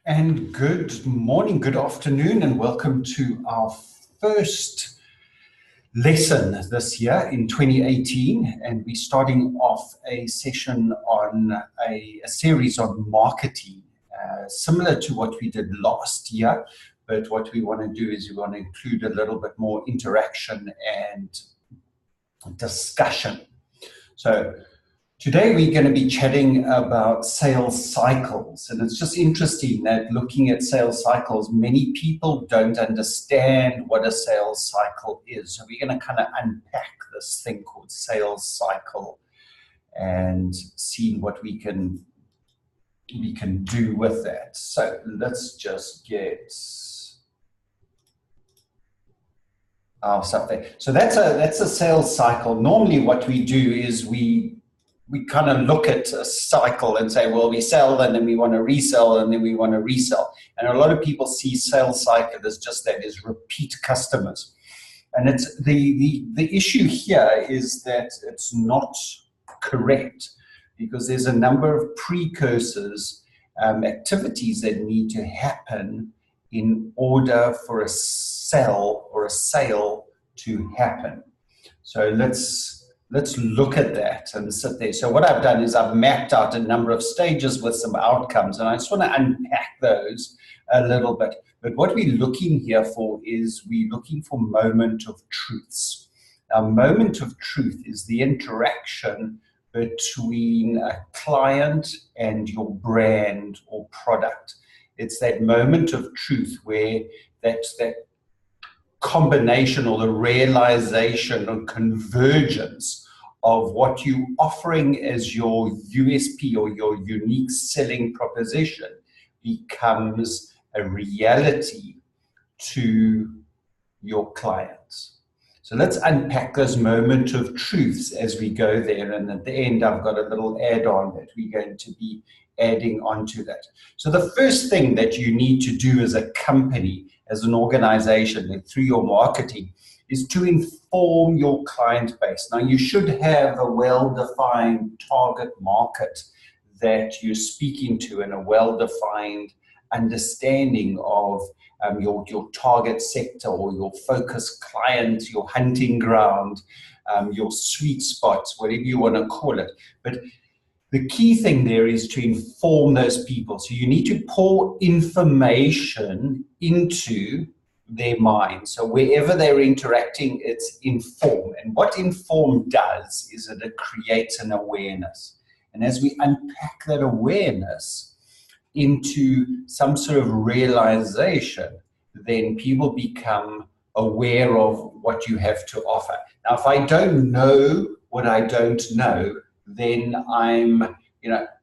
And good morning, good afternoon, and welcome to our first lesson this year in 2018. And we're starting off a session on a series on marketing, similar to what we did last year. But what we want to do is we want to include a little bit more interaction and discussion. So today we're going to be chatting about sales cycles, and it's just interesting that looking at sales cycles, many people don't understand what a sales cycle is. So we're going to kind of unpack this thing called sales cycle and see what we can do with that. So let's just get our stuff there. So that's a sales cycle. Normally what we do is we kind of look at a cycle and say, well, we sell and then we want to resell and then we want to resell. And a lot of people see sales cycle as just that, is repeat customers. And it's the issue here is that it's not correct, because there's a number of precursors, activities that need to happen in order for a sell or a sale to happen. So let's look at that and sit there. So what I've done is I've mapped out a number of stages with some outcomes, and I just want to unpack those a little bit. But what we're looking here for is we're looking for moment of truths. Now, moment of truth is the interaction between a client and your brand or product. It's that moment of truth where that combination or the realization or convergence of what you're offering as your USP or your unique selling proposition becomes a reality to your clients. So let's unpack those moment of truths as we go there. And at the end, I've got a little add-on that we're going to be adding onto that. So the first thing that you need to do as a company, as an organization, and through your marketing, is to inform your client base. Now, you should have a well-defined target market that you're speaking to and a well-defined understanding of your target sector or your focus client, your hunting ground, your sweet spots, whatever you want to call it. But the key thing there is to inform those people. So you need to pour information into their mind. So wherever they're interacting, it's inform. And what inform does is that it creates an awareness. And as we unpack that awareness into some sort of realization, then people become aware of what you have to offer. Now, if I don't know what I don't know, then I'm,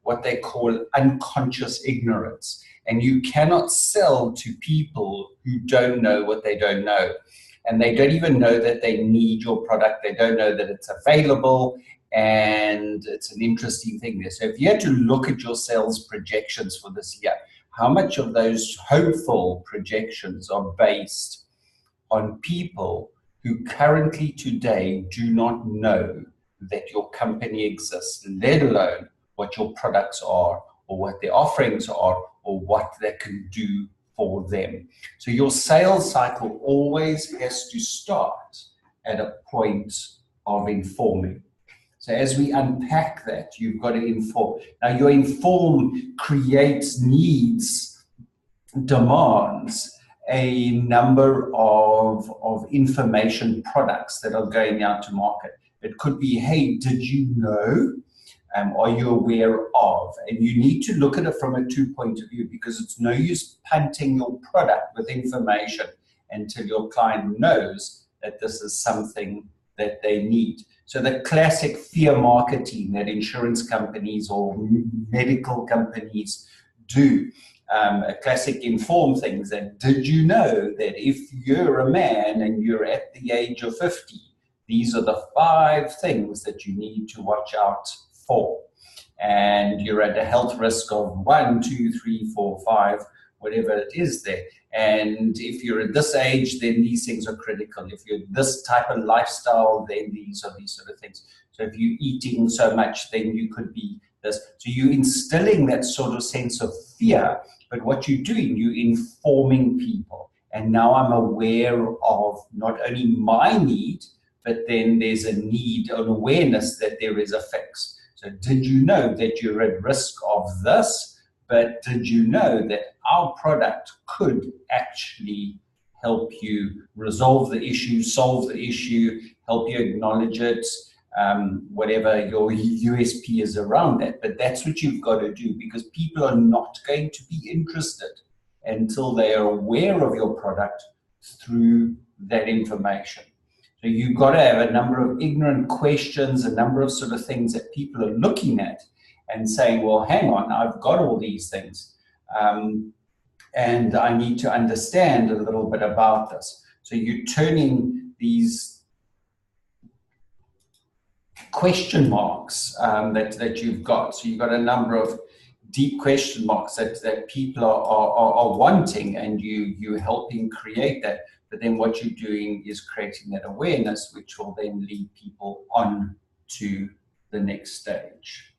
what they call unconscious ignorance. And you cannot sell to people who don't know what they don't know. And they don't even know that they need your product. They don't know that it's available. And it's an interesting thing there. So if you had to look at your sales projections for this year, how much of those hopeful projections are based on people who currently today do not know that your company exists, let alone what your products are or what their offerings are or what they can do for them? So your sales cycle always has to start at a point of informing. So as we unpack that, you've got to inform. Now, your inform creates needs, demands a number of information products that are going out to market. It could be, hey, did you know? Are you aware of? And you need to look at it from a two-point of view, because it's no use punting your product with information until your client knows that this is something that they need. So the classic fear marketing that insurance companies or medical companies do, a classic inform things that, did you know that if you're a man and you're at the age of 50, these are the 5 things that you need to watch out for. And you're at a health risk of 1, 2, 3, 4, 5, whatever it is there. And if you're at this age, then these things are critical. If you're this type of lifestyle, then these are these sort of things. So if you're eating so much, then you could be this. So you're instilling that sort of sense of fear, but what you're doing, you're informing people. And now I'm aware of not only my need, but then there's a need, an awareness that there is a fix. So did you know that you're at risk of this? But did you know that our product could actually help you resolve the issue, solve the issue, help you acknowledge it, whatever your USP is around that. But that's what you've got to do, because people are not going to be interested until they are aware of your product through that information. So you've got to have a number of ignorant questions, a number of sort of things that people are looking at and saying, well, hang on, I've got all these things. And I need to understand a little bit about this. So you're turning these question marks that you've got. So you've got a number of deep question marks that people are wanting, and you're helping create that. But then what you're doing is creating that awareness, which will then lead people on to the next stage.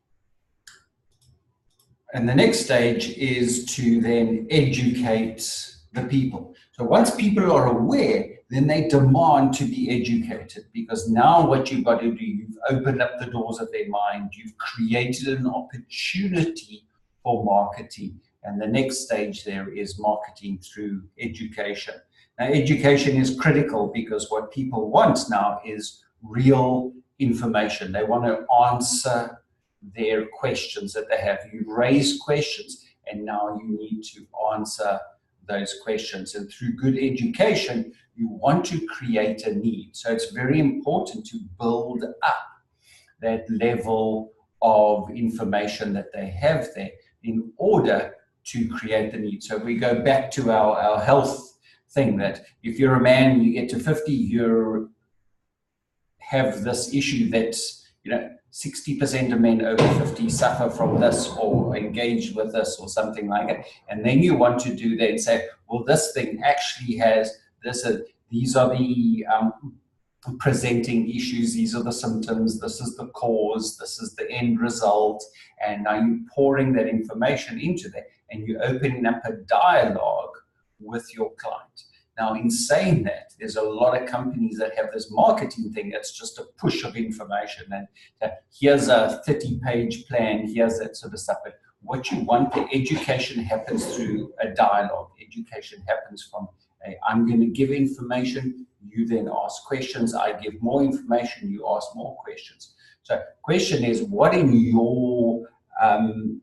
And the next stage is to then educate the people. So once people are aware, then they demand to be educated, because now what you've got to do, you've opened up the doors of their mind, you've created an opportunity for marketing. And the next stage there is marketing through education. Now, education is critical, because what people want now is real information. They want to answer their questions that they have. You raise questions, and now you need to answer those questions. And through good education, you want to create a need. So it's very important to build up that level of information that they have there in order to create the need. So we go back to our health thing, that if you're a man, you get to 50, you have this issue that, 60% of men over 50 suffer from this or engage with this or something like it. And then you want to do that and say, well, this thing actually has this, these are the presenting issues, these are the symptoms, this is the cause, this is the end result. And now you're pouring that information into that, and you're opening up a dialogue with your client. Now, in saying that, there's a lot of companies that have this marketing thing that's just a push of information. And here's a 30-page plan, here's that sort of stuff. But what you want, the education happens through a dialogue. Education happens from I'm going to give information, you then ask questions. I give more information, you ask more questions. So question is, what in your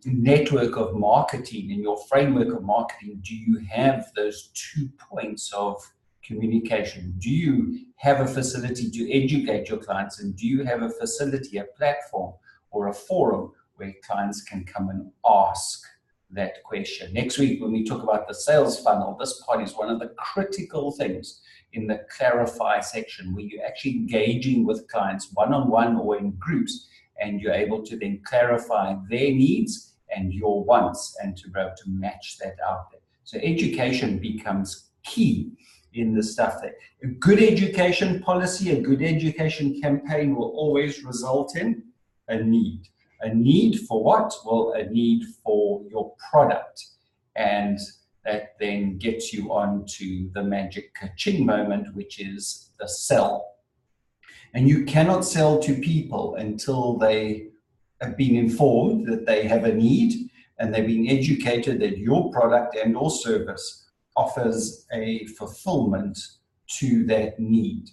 network of marketing, in your framework of marketing, do you have those 2 points of communication? Do you have a facility to educate your clients, and do you have a facility, a platform or a forum where clients can come and ask that question? Next week, when we talk about the sales funnel, this part is one of the critical things in the clarify section, where you're actually engaging with clients one-on-one or in groups, and you're able to then clarify their needs and your wants, and to be able to match that out there. So education becomes key in the stuff that a good education policy, a good education campaign will always result in a need. A need for what? Well, a need for your product. And that then gets you on to the magic ka-ching moment, which is the sell. And you cannot sell to people until they have been informed that they have a need, and they've been educated that your product and or service offers a fulfillment to that need.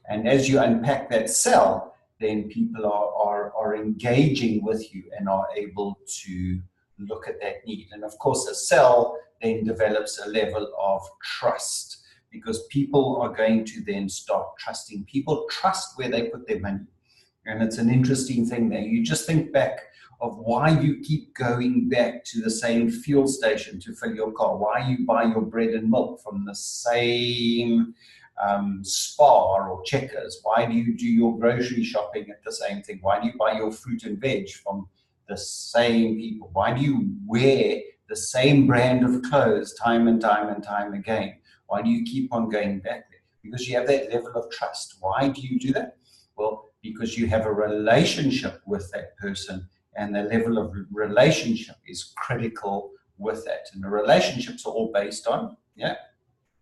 And as you unpack that sell, then people are engaging with you and are able to look at that need. And of course, a sell then develops a level of trust, because people are going to then start trusting. People trust where they put their money. And it's an interesting thing there. You just think back of why you keep going back to the same fuel station to fill your car, why you buy your bread and milk from the same Spar or Checkers, why do you do your grocery shopping at the same thing, why do you buy your fruit and veg from the same people, why do you wear the same brand of clothes time and time and time again? Why do you keep on going back there? Because you have that level of trust. Why do you do that? Well, because you have a relationship with that person, and the level of relationship is critical with that. And the relationships are all based on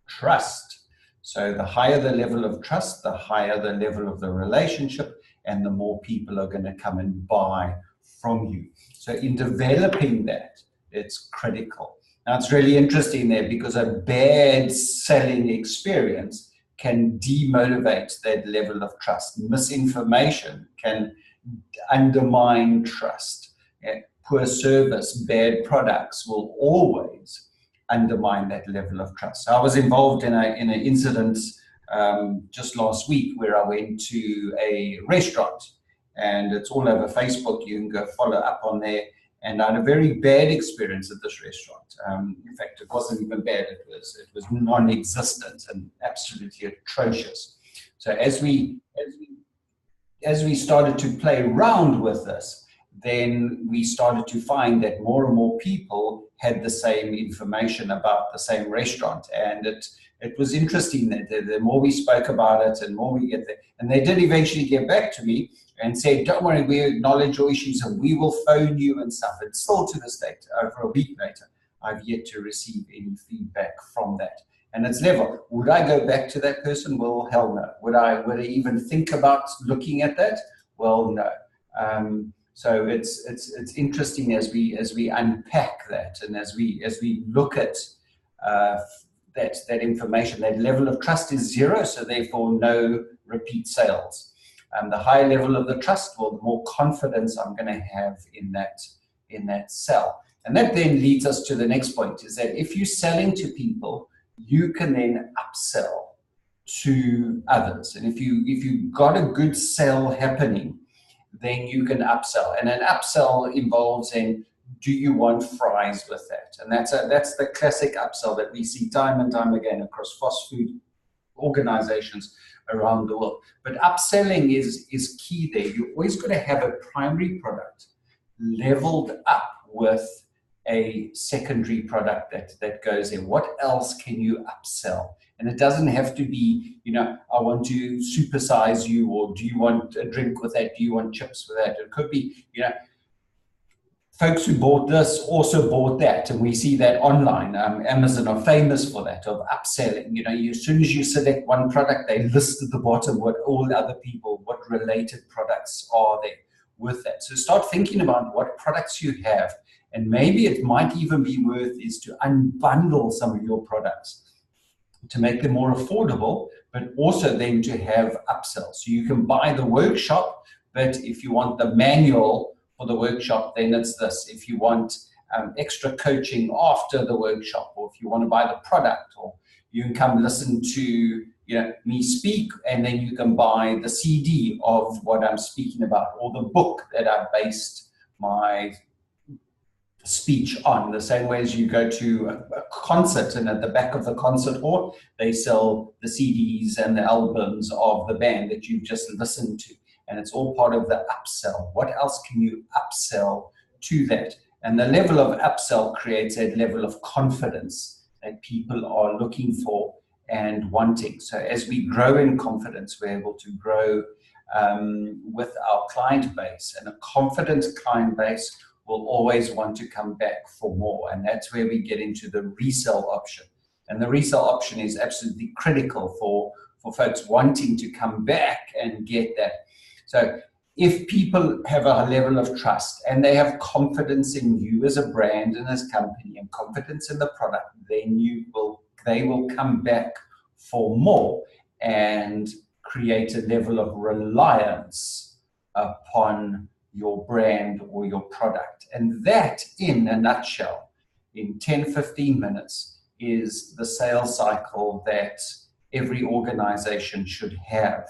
trust. So the higher the level of trust, the higher the level of the relationship, and the more people are going to come and buy from you. So in developing that, it's critical. Now it's really interesting there, because a bad selling experience can demotivate that level of trust. Misinformation can undermine trust. Poor service, bad products will always undermine that level of trust. So I was involved in an incident just last week where I went to a restaurant, and it's all over Facebook. You can go follow up on there. And I had a very bad experience at this restaurant. In fact, it wasn't even bad. It was non-existent and absolutely atrocious. So as we started to play around with this, then we started to find that more and more people had the same information about the same restaurant. And it was interesting that the more we spoke about it and more we get there. And they did eventually get back to me and said, don't worry, we acknowledge your issues and we will phone you and stuff. And still to this date, over a week later, I've yet to receive any feedback from that. And it's level. Would I go back to that person? Well, hell no. Would I even think about looking at that? Well, no. So it's interesting as we unpack that, and as we look at that information. That level of trust is zero, so therefore no repeat sales. The higher level of the trust, well, the more confidence I'm going to have in that sell. And that then leads us to the next point, is that if you're selling to people, you can then upsell to others. And if you've got a good sale happening, then you can upsell. And an upsell involves in, do you want fries with that? And that's the classic upsell that we see time and time again across fast food organizations around the world. But upselling is key there. You're always going to have a primary product leveled up with a secondary product that goes in. What else can you upsell? And it doesn't have to be, I want to supersize you, or do you want a drink with that? Do you want chips with that? It could be, folks who bought this also bought that. And we see that online. Amazon are famous for that, of upselling. As soon as you select one product, they list at the bottom what related products are there with that. So start thinking about what products you have. And maybe it might even be worth is to unbundle some of your products to make them more affordable, but also then to have upsells. So you can buy the workshop, but if you want the manual for the workshop, then it's this. If you want extra coaching after the workshop, or if you want to buy the product, or you can come listen to me speak, and then you can buy the CD of what I'm speaking about, or the book that I based my speech on. The same way as you go to a concert, and at the back of the concert hall they sell the CDs and the albums of the band that you've just listened to, and it's all part of the upsell. What else can you upsell to that? And the level of upsell creates a level of confidence that people are looking for and wanting. So as we grow in confidence, we're able to grow with our client base, and a confident client base will always want to come back for more. And that's where we get into the resell option. And the resell option is absolutely critical for folks wanting to come back and get that. So if people have a level of trust and they have confidence in you as a brand and as a company, and confidence in the product, then they will come back for more and create a level of reliance upon your brand or your product. And that, in a nutshell, in 10-15 minutes, is the sales cycle that every organization should have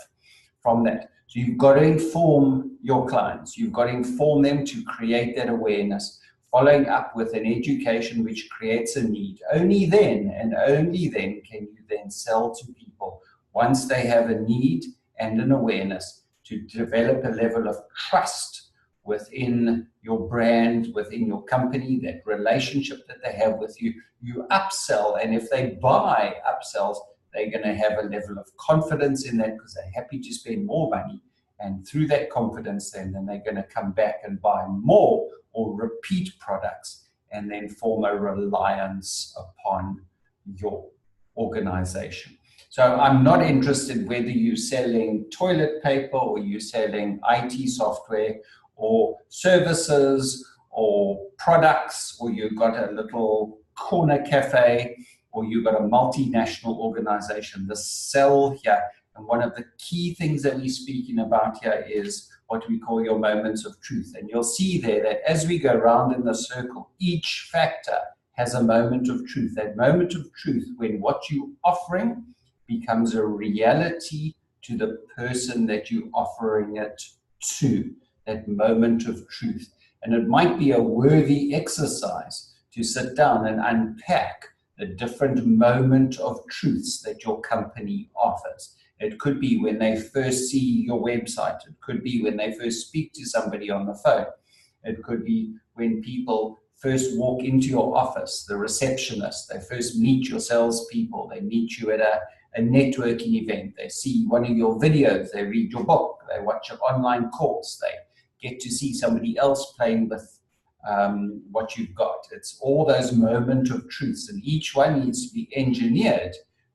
from that. So you've got to inform your clients. You've got to inform them to create that awareness, following up with an education which creates a need. Only then, and only then, can you then sell to people, once they have a need and an awareness, to develop a level of trust within your brand, within your company, that relationship that they have with you. You upsell, and if they buy upsells, they're going to have a level of confidence in that, because they're happy to spend more money, And through that confidence, then they're going to come back and buy more or repeat products, and then form a reliance upon your organization. So I'm not interested whether you're selling toilet paper or you're selling IT software or services or products, or you've got a little corner cafe, or you've got a multinational organization. The sell here, and one of the key things that we're speaking about here is what we call your moments of truth. And you'll see there that as we go round in the circle, each factor has a moment of truth. That moment of truth, when what you're offering becomes a reality to the person that you're offering it to, that moment of truth. And it might be a worthy exercise to sit down and unpack the different moment of truths that your company offers. It could be when they first see your website. It could be when they first speak to somebody on the phone. It could be when people first walk into your office, the receptionist. They first meet your salespeople. They meet you at a networking event. They see one of your videos. They read your book. They watch your online course. They get to see somebody else playing with what you've got. It's all those moments of truths, and each one needs to be engineered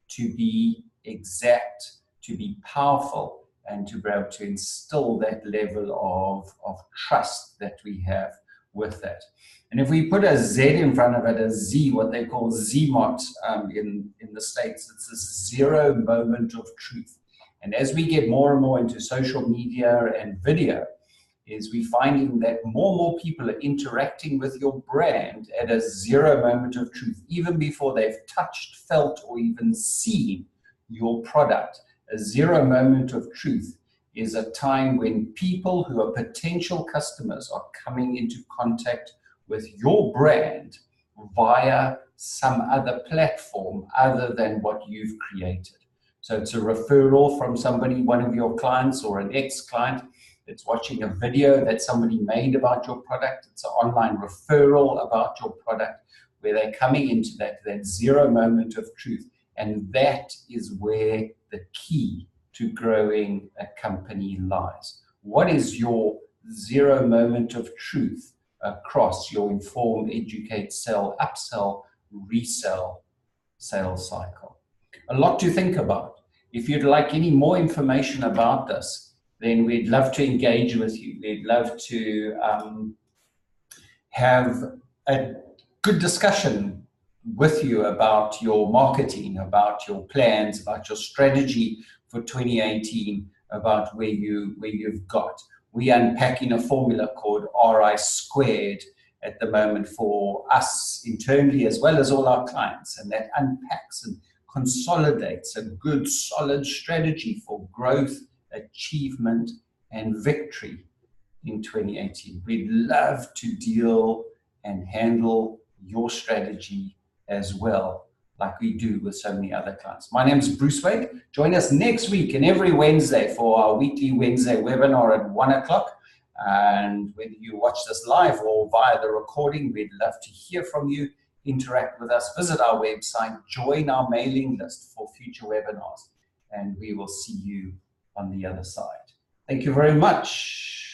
to be exact, to be powerful, and to be able to instill that level of trust that we have with that. And if we put a Z in front of it, a Z, what they call ZMOT in the States, it's a zero moment of truth. And as we get more and more into social media and video, is we finding that more and more people are interacting with your brand at a zero moment of truth, even before they've touched, felt, or even seen your product. A zero moment of truth is a time when people who are potential customers are coming into contact with your brand via some other platform other than what you've created. So it's a referral from somebody, one of your clients or an ex-client. It's watching a video that somebody made about your product. It's an online referral about your product, where they're coming into that zero moment of truth. And that is where the key to growing a company lies. What is your zero moment of truth across your inform, educate, sell, upsell, resell sales cycle? A lot to think about. If you'd like any more information about this, then we'd love to engage with you. We'd love to have a good discussion with you about your marketing, about your plans, about your strategy for 2018, about where you've got. We're unpacking a formula called RI squared at the moment for us internally, as well as all our clients, and that unpacks and consolidates a good, solid strategy for growth, achievement, and victory in 2018. We'd love to deal and handle your strategy as well, like we do with so many other clients. My name is Bruce Wade. Join us next week and every Wednesday for our weekly Wednesday webinar at 1 o'clock. And whether you watch this live or via the recording, we'd love to hear from you. Interact with us, visit our website, join our mailing list for future webinars, and we will see you on the other side. Thank you very much.